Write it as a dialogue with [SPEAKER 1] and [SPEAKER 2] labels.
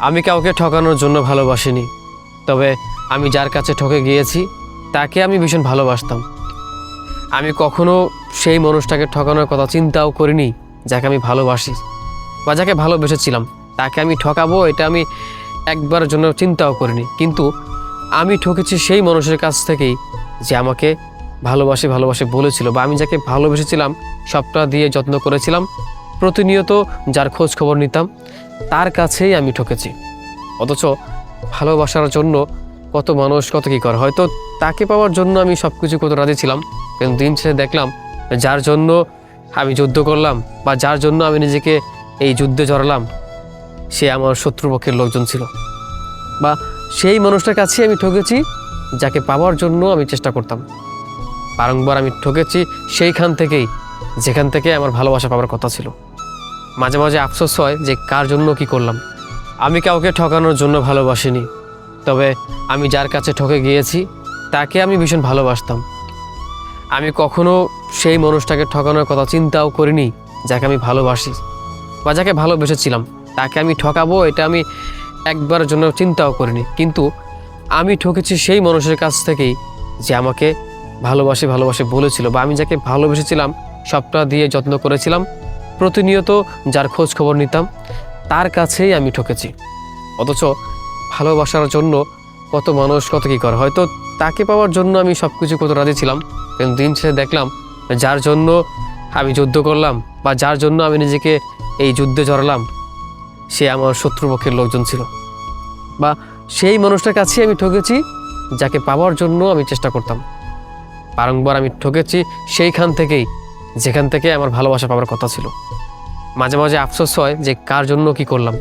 [SPEAKER 1] আমি কাউকে ঠকানোর জন্য ভালোবাসিনি, তবে আমি যার কাছে ঠকে গিয়েছি তাকে আমি ভীষণ ভালোবাসতাম। আমি কখনো সেই মানুষটাকে ঠকানোর কথা চিন্তাও করিনি যাকে আমি ভালোবাসি বা যাকে ভালোবেসেছিলাম তাকে আমি ঠকাবো, এটা আমি একবারের জন্য চিন্তাও করিনি। কিন্তু আমি ঠকেছি সেই মানুষের কাছ থেকেই যে আমাকে ভালোবাসি ভালোবাসি বলেছিল, বা আমি যাকে ভালোবেসেছিলাম, সবটা দিয়ে যত্ন করেছিলাম, প্রতিনিয়ত যার খোঁজ খবর নিতাম, তার কাছেই আমি ঠকেছি। অথচ ভালোবাসার জন্য কত মানুষ কত কী করে, হয়তো তাকে পাওয়ার জন্য আমি সব কিছু করতে রাজি ছিলাম, কিন্তু দিন শেষে দেখলাম যার জন্য আমি যুদ্ধ করলাম বা যার জন্য আমি নিজেকে এই যুদ্ধে জড়ালাম সে আমার শত্রুপক্ষের লোকজন ছিল, বা সেই মানুষটার কাছে আমি ঠকেছি যাকে পাওয়ার জন্য আমি চেষ্টা করতাম। বারংবার আমি ঠকেছি সেইখান থেকেই যেখান থেকে আমার ভালোবাসা পাওয়ার কথা ছিল। মাঝে মাঝে আফসোস হয় যে কার জন্য কি করলাম। আমি কাউকে ঠকানোর জন্য ভালোবাসিনি, তবে আমি যার কাছে ঠকে গিয়েছি তাকে আমি ভীষণ ভালোবাসতাম। আমি কখনো সেই মানুষটাকে ঠকানোর কথা চিন্তাও করিনি যাকে আমি ভালোবাসি বা যাকে ভালোবেসেছিলাম তাকে আমি ঠকাবো, এটা আমি একবারের জন্য চিন্তাও করিনি। কিন্তু আমি ঠকেছি সেই মানুষের কাছ থেকেই যে আমাকে ভালোবাসি ভালোবাসি বলেছিল, বা আমি যাকে ভালোবেসেছিলাম, সবটা দিয়ে যত্ন করেছিলাম, প্রতিনিয়ত যার খোঁজ খবর নিতাম, তার কাছেই আমি ঠকেছি। অথচ ভালোবাসার জন্য কত মানুষ কত কী করে, হয়তো তাকে পাওয়ার জন্য আমি সব কিছু করতে রাজি ছিলাম, কিন্তু দিন শেষে দেখলাম যার জন্য আমি যুদ্ধ করলাম বা যার জন্য আমি নিজেকে এই যুদ্ধে জড়ালাম সে আমার শত্রুপক্ষের লোকজন ছিল, বা সেই মানুষটার কাছে আমি ঠকেছি যাকে পাওয়ার জন্য আমি চেষ্টা করতাম। বারংবার আমি ঠকেছি সেইখান থেকেই যেখান থেকে আমার ভালোবাসা পাওয়ার কথা ছিল। মাঝে মাঝে আফসোস হয় যে কার জন্য কি করলাম।